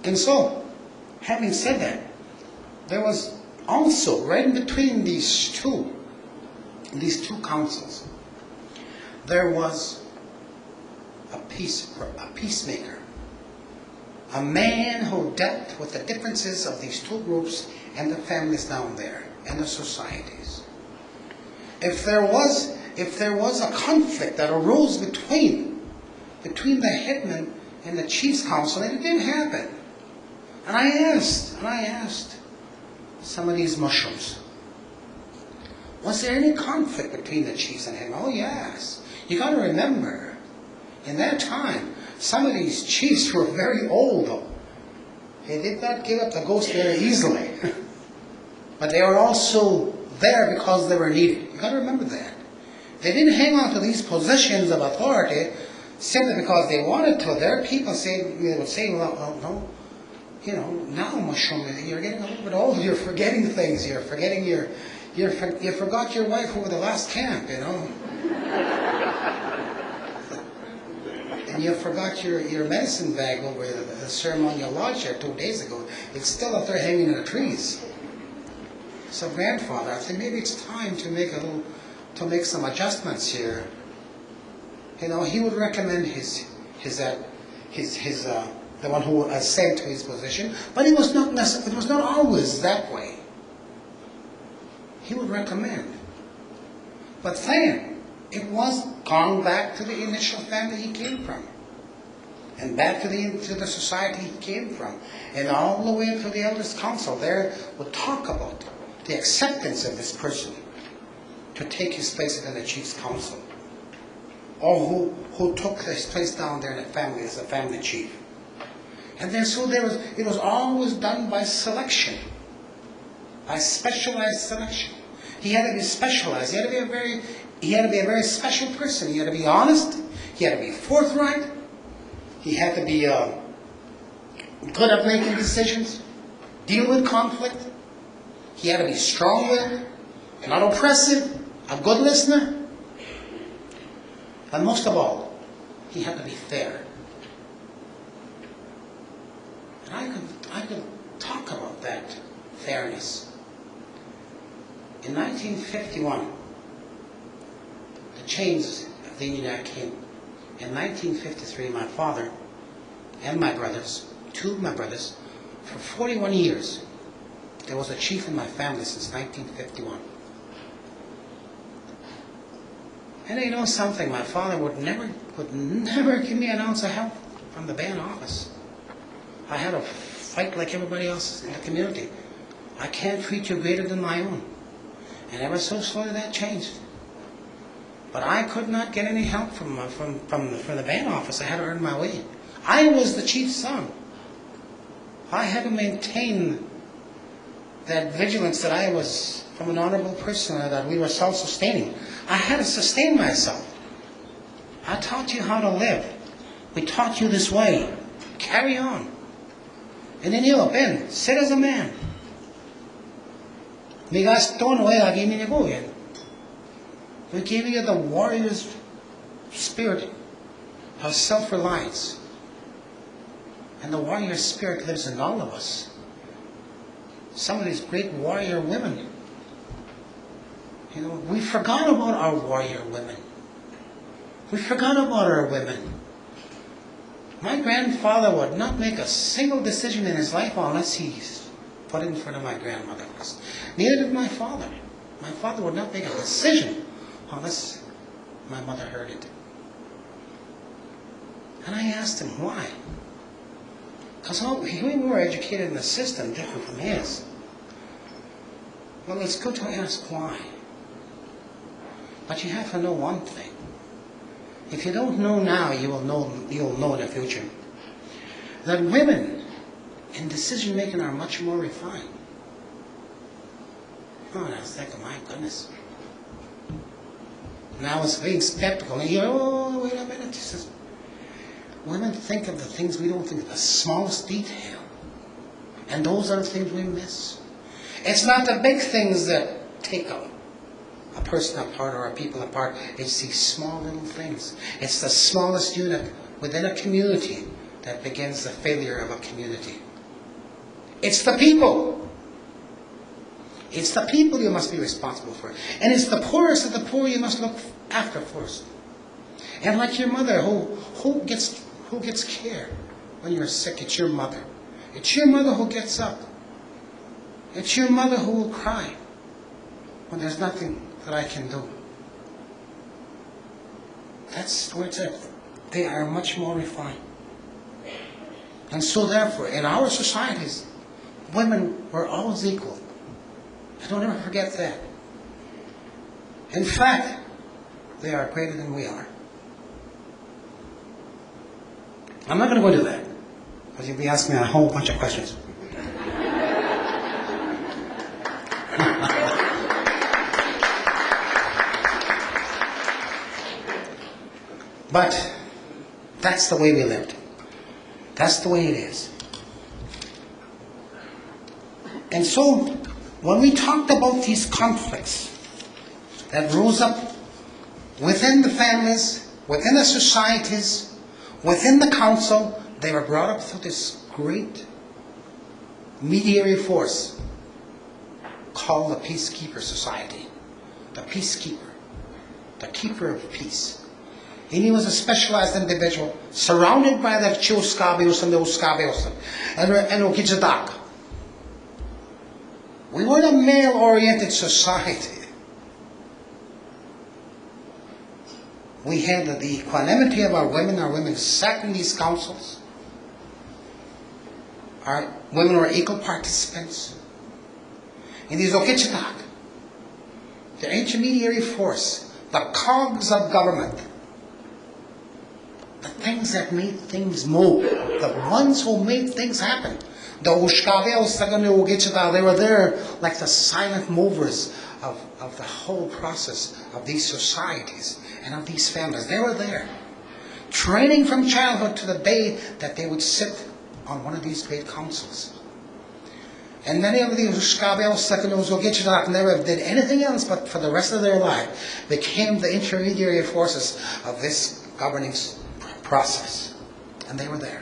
And so, having said that, there was also, right in between these two councils, there was a peacemaker, a man who dealt with the differences of these two groups and the families down there and the societies. If there was a conflict that arose between the headman and the chief's council, and it didn't happen. And I asked some of these mushrooms, was there any conflict between the chiefs and headmen? Oh yes. You got to remember, in that time, some of these chiefs were very old, though. They did not give up the ghost very easily. But they were also there because they were needed. You got to remember that. They didn't hang on to these positions of authority simply because they wanted to. Their people would say, well, no, now, mushroom, you're getting a little bit old. You're forgetting things. You're forgetting you forgot your wife over the last camp, And you forgot your medicine bag over the ceremonial lodge here 2 days ago. It's still up there hanging in the trees. So, grandfather, I think maybe it's time to make some adjustments here. He would recommend the one who was sent to his position, but it was not always that way. He would recommend. But then, it was gone back to the initial family he came from. And back to the society he came from. And all the way up to the elders' council there would talk about the acceptance of this person to take his place in the chief's council. Or who took his place down there in the family as a family chief. And then it was always done by selection. By specialized selection. He had to be specialized. He had to be a very special person. He had to be honest. He had to be forthright. He had to be good at making decisions, deal with conflict. He had to be strong-willed, not oppressive, a good listener. And most of all, he had to be fair. And I could talk about that fairness. In 1951, the change of the Union Act came. In 1953, my father and my brothers, two of my brothers, for 41 years, there was a chief in my family since 1951. And you know something, my father would never give me an ounce of help from the band office. I had to fight like everybody else in the community. I can't treat you greater than my own. And ever so slowly that changed. But I could not get any help from the band office. I had to earn my way. I was the chief's son. I had to maintain that vigilance that I was from an honorable person, that we were self-sustaining. I had to sustain myself. I taught you how to live. We taught you this way. Carry on. And then you, Ben, sit as a man. We gave you the warrior's spirit of self-reliance. And the warrior spirit lives in all of us. Some of these great warrior women, we forgot about our warrior women. We forgot about our women. My grandfather would not make a single decision in his life unless he's put it in front of my grandmother first. Neither did my father. My father would not make a decision unless my mother heard it. And I asked him why. Because we were educated in a system different from his. Well, it's good to ask why. But you have to know one thing. If you don't know now, you'll know in the future. That women in decision making are much more refined. Oh, and I was thinking, my goodness. And I was being skeptical. And wait a minute. He says, women think of the things we don't think of, the smallest detail. And those are the things we miss. It's not the big things that take a person apart or a people apart. It's these small little things. It's the smallest unit within a community that begins the failure of a community. It's the people. It's the people you must be responsible for. And it's the poorest of the poor you must look after first. And like your mother, who gets care when you're sick? It's your mother. It's your mother who gets up. It's your mother who will cry when there's nothing that I can do. That's where it's at. They are much more refined. And so therefore, in our societies, women were always equal. Don't ever forget that. In fact, they are greater than we are. I'm not going to go into that, because you'll be asking me a whole bunch of questions. But that's the way we lived. That's the way it is. And so, when we talked about these conflicts that rose up within the families, within the societies, within the council, they were brought up through this great mediator force called the Peacekeeper Society. The Peacekeeper. The Keeper of Peace. And he was a specialized individual surrounded by the Chiuskabios and the Uskabios and Okijadak. We were a male-oriented society. We had the equanimity of our women sat in these councils. Our women were equal participants. In these Okichatak, the intermediary force, the cogs of government, the things that made things move, the ones who made things happen. The Ushkaveos, they were there like the silent movers of the whole process of these societies and of these families. They were there, training from childhood to the day that they would sit on one of these great councils. And many of the Ushkaveos never did anything else but for the rest of their life became the intermediary forces of this governing process. And they were there.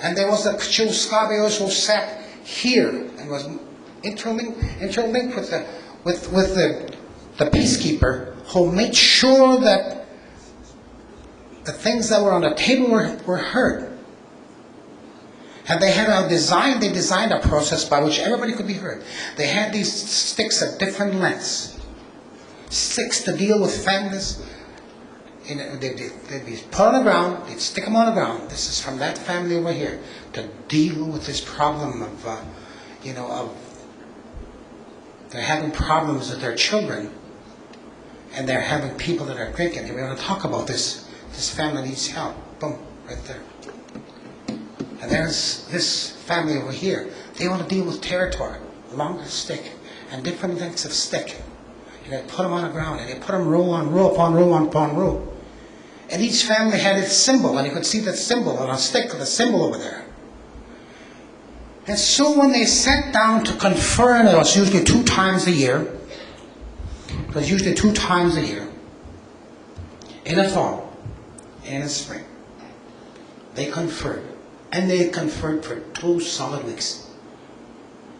And there was the Chiuskabios who sat here and was interlinked with the peacekeeper who made sure that the things that were on the table were heard. And they had they designed a process by which everybody could be heard. They had these sticks at different lengths. Sticks to deal with families. They'd be put on the ground, they'd stick them on the ground. This is from that family over here to deal with this problem of they're having problems with their children, and they're having people that are drinking. And we want to talk about this. This family needs help. Boom, right there. And there's this family over here. They want to deal with territory, longer stick, and different lengths of stick. And they put them on the ground, and they put them row on row upon row upon row. And each family had its symbol, and you could see that symbol on a stick with a symbol over there. And so when they sat down to confer, and it was usually 2 times a year, in the fall and in the spring, they conferred. And they conferred for 2 solid weeks.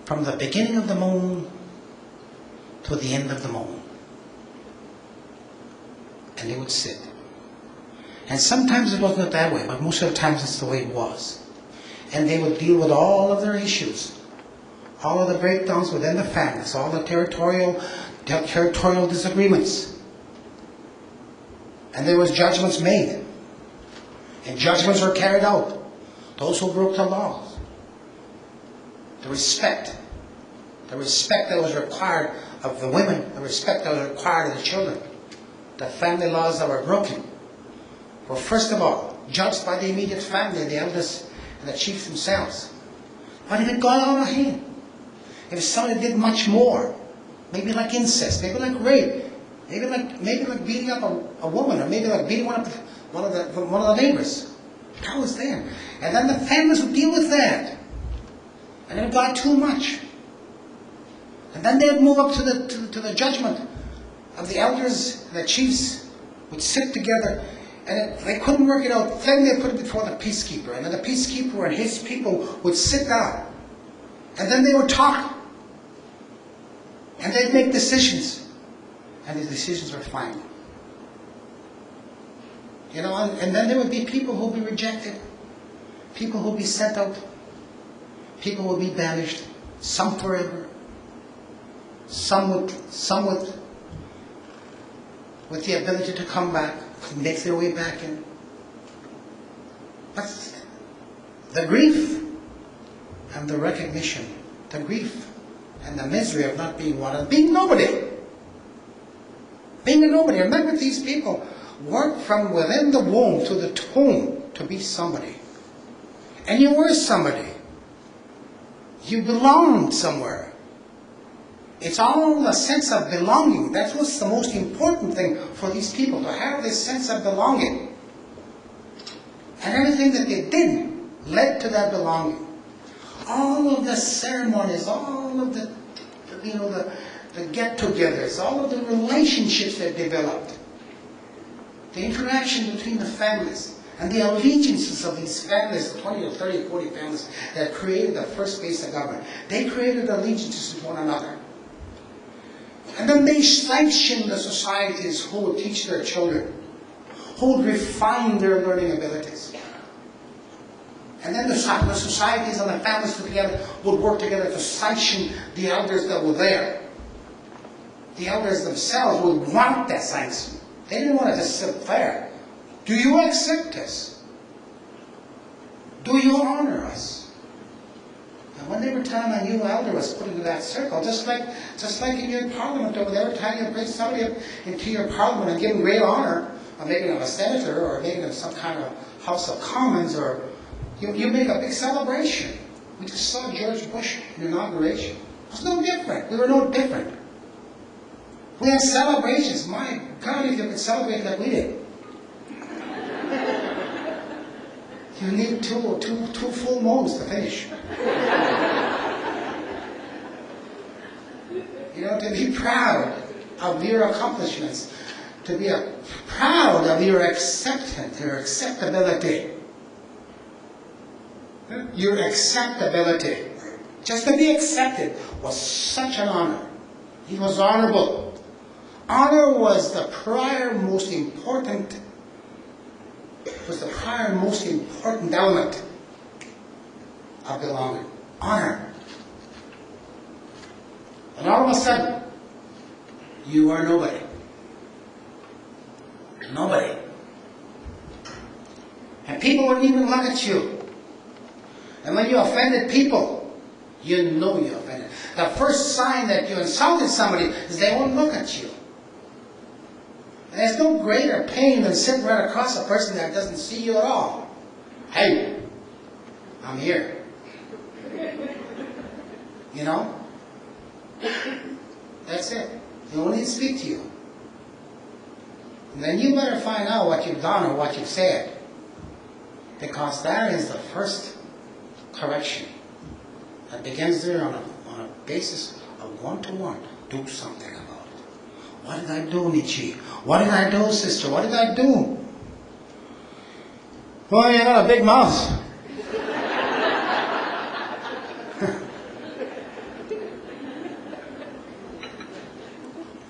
From the beginning of the moon to the end of the moon. And they would sit. And sometimes it wasn't that way, but most of the times it's the way it was. And they would deal with all of their issues, all of the breakdowns within the families, all the territorial disagreements. And there was judgments made. And judgments were carried out. Those who broke the laws. The respect that was required of the women, the respect that was required of the children, the family laws that were broken, were first of all judged by the immediate family, the elders and the chiefs themselves. But if it got out of hand, if somebody did much more, maybe like incest, maybe like rape, maybe like beating up a woman, or maybe like beating one of the neighbors, that was there. And then the families would deal with that. And it got too much. And then they would move up to the judgment of the elders and the chiefs would sit together. And if they couldn't work it out, then they put it before the peacekeeper. And then the peacekeeper and his people would sit down And then they would talk. And they'd make decisions. And the decisions were final. You know, and then there would be people who would be rejected. People who would be sent out. People who would be banished. Some forever. Some with the ability to come back, make their way back in. But the grief and the recognition, the grief and the misery of not being wanted, being nobody. Being a nobody. Remember, these people worked from within the womb to the tomb to be somebody. And you were somebody. You belonged somewhere. It's all a sense of belonging. That was the most important thing for these people, to have this sense of belonging. And everything that they did led to that belonging. All of the ceremonies, all of the get-togethers, all of the relationships that developed, the interaction between the families, and the allegiances of these families, the 20 or 30, 40 families that created the first base of government. They created allegiances with one another. And then they sanctioned the societies who would teach their children, who would refine their learning abilities. And then the societies and the families together would work together to sanction the elders that were there. The elders themselves would want that sanction. They didn't want to just sit there. Do you accept us? Do you honor us? And when every time a new elder was put into that circle, just like in your parliament over there, every time you bring somebody up into your parliament and give them great honor, or making them a senator, or making them some kind of House of Commons, or you make a big celebration. We just saw George Bush in inauguration. It was no different. We were no different. We had celebrations. My God, if you could celebrate like we did. You need two full moons to finish. You know, to be proud of your accomplishments, to be proud of your acceptance, your acceptability. Your acceptability. Just to be accepted was such an honor. He was honorable. Honor was the prior most important element of belonging. Honor. And all of a sudden, you are nobody. Nobody. And people wouldn't even look at you. And when you offended people, you know you offended. The first sign that you insulted somebody is they won't look at you. And there's no greater pain than sitting right across a person that doesn't see you at all. Hey, I'm here. You know? That's it. They won't even speak to you. And then you better find out what you've done or what you've said. Because that is the first correction that begins there on a basis of one-to-one. Do something about it. What did I do, Michi? What did I do, sister? What did I do? Well, you got a big mouth.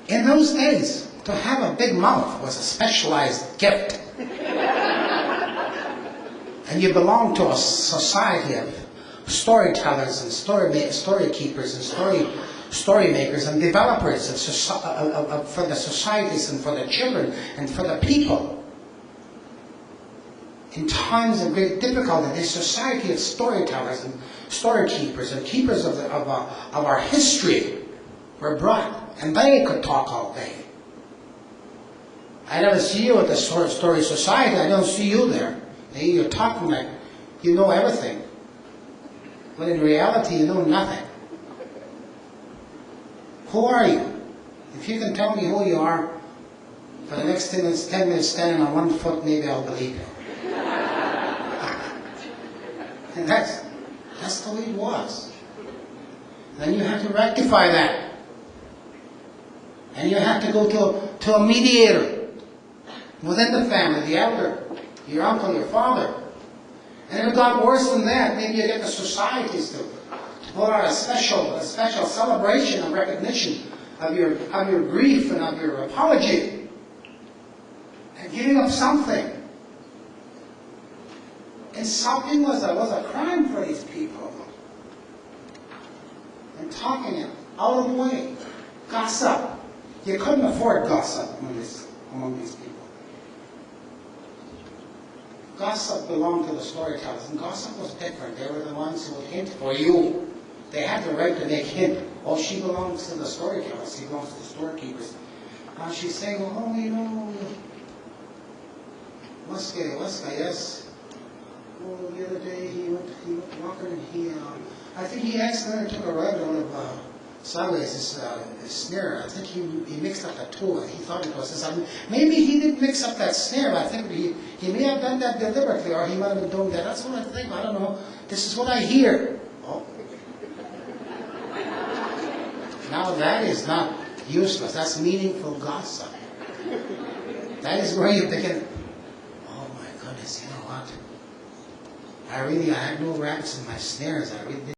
In those days, to have a big mouth was a specialized gift. And you belonged to a society of storytellers and story keepers and story makers and developers for the societies and for the children and for the people. In times of great difficulty, this society of storytellers and story keepers and keepers of our history were brought, and they could talk all day. I never see you at the story society. I don't see you there. You're talking like you know everything. But in reality, you know nothing. Who are you? If you can tell me who you are, for the next 10 minutes standing on one foot, maybe I'll believe you. And that's the way it was. Then you have to rectify that. And you have to go to a mediator within the family, the elder, your uncle, your father. And if it got worse than that, maybe you get the societies to or a special celebration of recognition of your grief and of your apology, and giving up something. Insulting was a crime for these people. And talking it out of the way. Gossip. You couldn't afford gossip among these people. Gossip belonged to the storytellers, and gossip was different. They were the ones who would hint for you. They had the right to make hint. Oh, she belongs to the storytellers. She belongs to the storekeepers. And she's saying, oh, you know, Musqua, yes. Oh, the other day he went walking and I think he accidentally took a rabbit out of sideways his snare. I think he mixed up that tool. He thought it was his. Maybe he didn't mix up that snare. I think he may have done that deliberately, or he might have been doing that. That's what I think. I don't know. This is what I hear. Oh. Now that is not useless. That's meaningful gossip. That is where you begin. Oh my goodness, you know what? I had no rabbits in my snares. I really didn't.